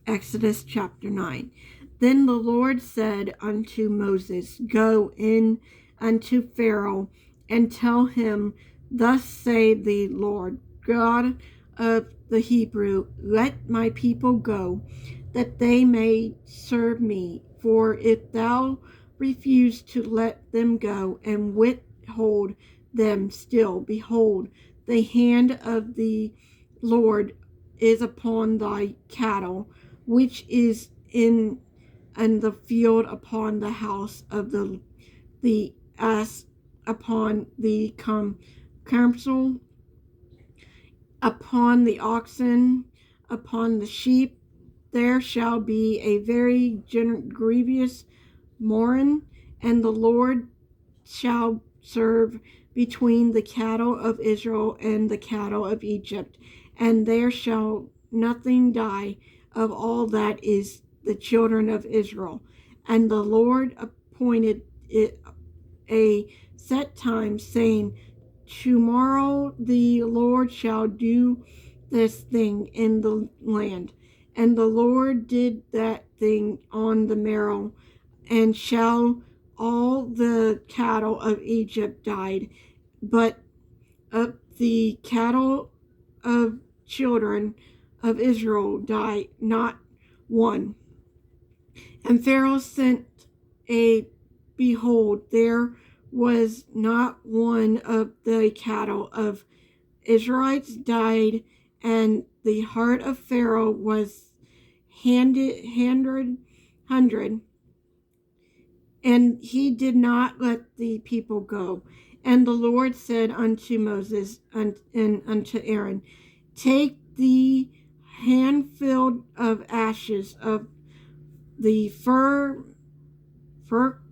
Exodus chapter 9. Then the Lord said unto Moses, Go in unto Pharaoh, and tell him, Thus saith the Lord God of the Hebrew, Let my people go, that they may serve me. For if thou refuse to let them go, and withhold them still, behold, the hand of the Lord is upon thy cattle, which is in the field, upon the house of the ass, upon the council, upon the oxen, upon the sheep. There shall be a very grievous mourning, and the Lord shall serve between the cattle of Israel and the cattle of Egypt, and there shall nothing die of all that is the children of Israel. And the Lord appointed it a set time, saying, Tomorrow the Lord shall do this thing in the land. And the Lord did that thing on the morrow, and shall all the cattle of Egypt died, but of the cattle of children of Israel died not one. And Pharaoh sent a behold, there was not one of the cattle of Israelites died, and the heart of Pharaoh was hundred, and he did not let the people go. And the Lord said unto Moses and unto Aaron, Take the handful of ashes of the fir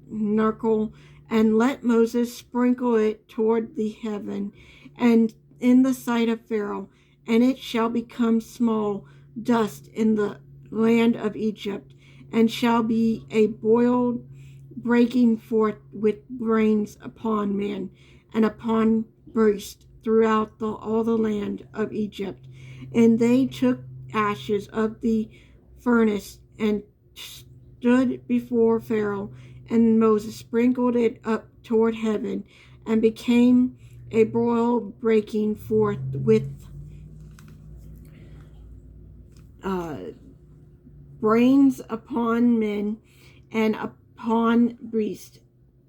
knuckle, and let Moses sprinkle it toward the heaven, and in the sight of Pharaoh, and it shall become small dust in the land of Egypt, and shall be a boiled breaking forth with brains upon man, and upon beast throughout all the land of Egypt. And they took ashes of the furnace, and stood before Pharaoh, and Moses sprinkled it up toward heaven, and became a boil breaking forth with brains upon men and upon beasts.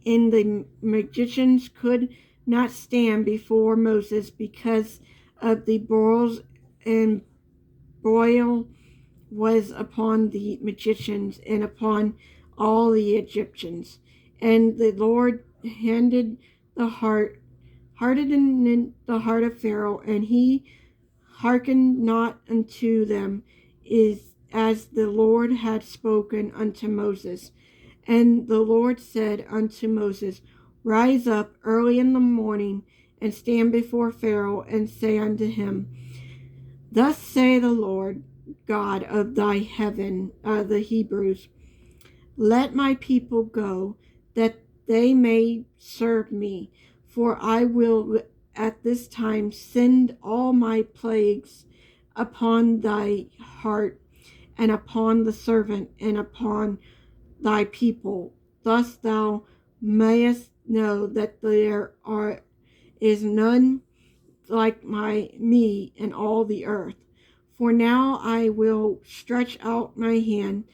And the magicians could not stand before Moses because of the boils, and boil was upon the magicians and upon all the Egyptians. And the Lord hardened the heart of Pharaoh, and he hearkened not unto them, as the Lord had spoken unto Moses. And the Lord said unto Moses, Rise up early in the morning, and stand before Pharaoh, and say unto him, Thus saith the Lord God of thy heaven, the Hebrews, Let my people go, that they may serve me. For I will at this time send all my plagues upon thy heart, and upon the servant, and upon thy people. Thus thou mayest know that there is none like me in all the earth. For now I will stretch out my hand,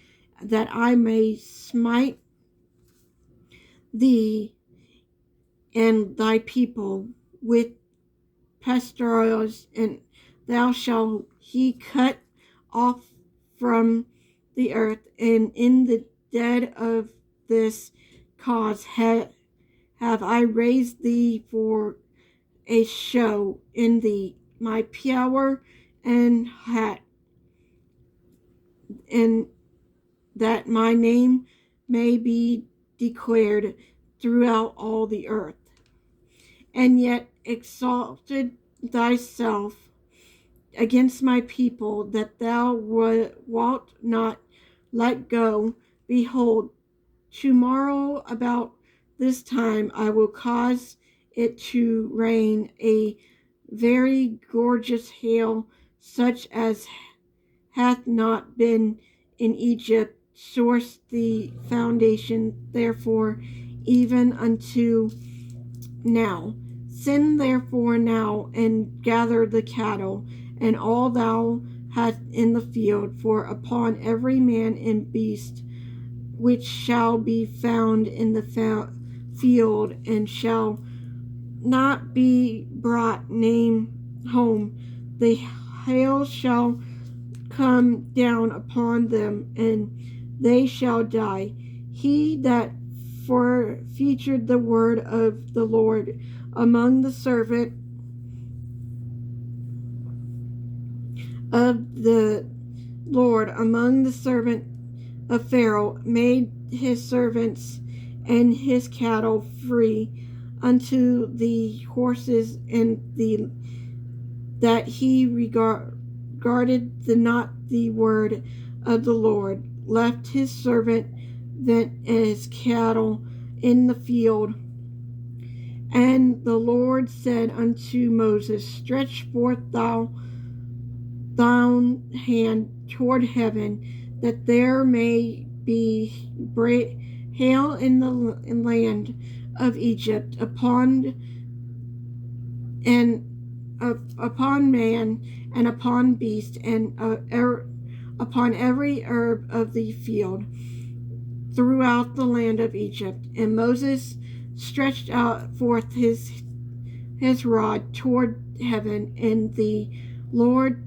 that I may smite thee and thy people with pestilence, and thou shalt he cut off from the earth. And in the dead of this cause have I raised thee for a show in my power and hat, and that my name may be declared throughout all the earth. And yet exalted thyself against my people, that thou wilt not let go. Behold, tomorrow about this time I will cause it to rain a very gorgeous hail, such as hath not been in Egypt sourced the foundation, therefore, even unto now. Send therefore now and gather the cattle and all thou hast in the field, for upon every man and beast which shall be found in the field and shall not be brought home, the hail shall come down upon them, and they shall die. He that featured the word of the Lord among the servant of the Lord, among the servant of Pharaoh, made his servants and his cattle free unto the horses, and that he regarded not the word of the Lord, left his servant and his cattle in the field. And the Lord said unto Moses, Stretch forth thine hand toward heaven, that there may be hail in the land of Egypt upon man and upon beast and upon every herb of the field throughout the land of Egypt. And Moses stretched out forth his rod toward heaven, and the Lord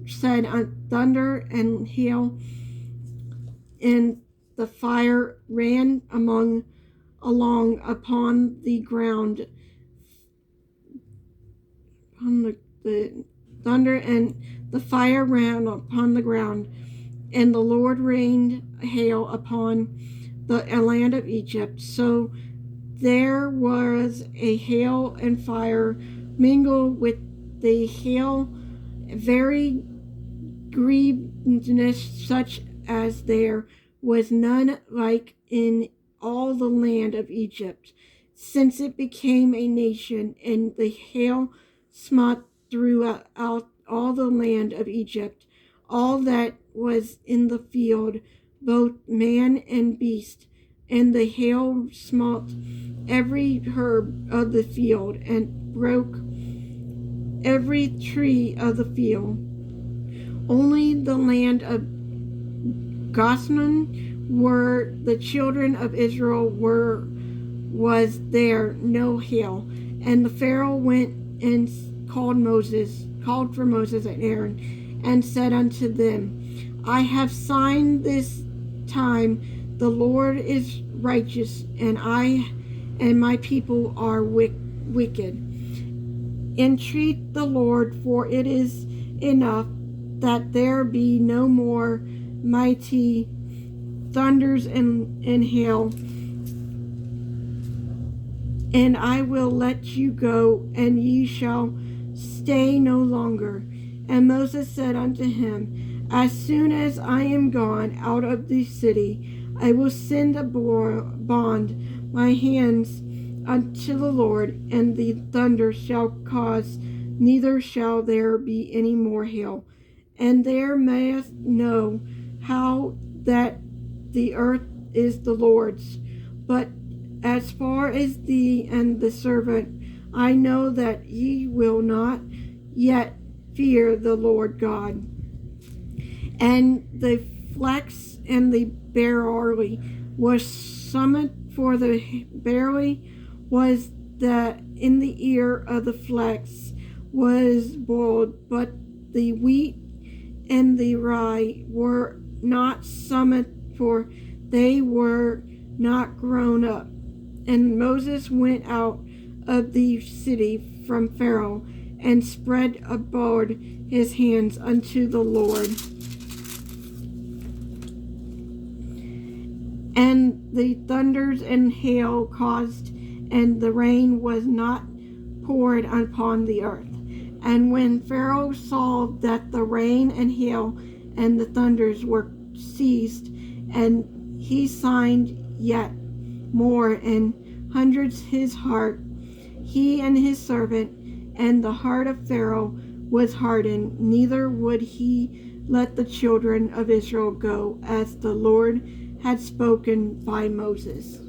said, Thunder and hail, and the fire ran along upon the ground. On the thunder and the fire ran upon the ground, and the Lord rained hail upon the land of Egypt. So there was a hail and fire mingled with the hail, very grievousness such as there was none like in all the land of Egypt, since it became a nation, and the hail smote throughout all the land of Egypt, all that was in the field, both man and beast. And the hail smote every herb of the field, and broke every tree of the field. Only the land of Goshen, where the children of Israel was there no hail. And the Pharaoh went and called for Moses and Aaron, and said unto them, I have signed this time, the Lord is righteous, and I and my people are wicked. Entreat the Lord, for it is enough that there be no more mighty thunders and hail, and I will let you go, and ye shall stay no longer. And Moses said unto him, As soon as I am gone out of the city, I will send a bond my hands unto the Lord, and the thunder shall cause, neither shall there be any more hail. And there mayest know how that the earth is the Lord's. But as far as thee and the servant, I know that ye will not yet fear the Lord God. And the flax and the barley was summoned, for the barley was that in the ear of the flax was boiled, but the wheat and the rye were not summoned, for they were not grown up. And Moses went out of the city from Pharaoh, and spread abroad his hands unto the Lord. And the thunders and hail caused, and the rain was not poured upon the earth. And when Pharaoh saw that the rain and hail and the thunders were ceased, and he signed yet more, and hundreds his heart, he and his servant, and the heart of Pharaoh was hardened, neither would he let the children of Israel go, as the Lord had spoken by Moses.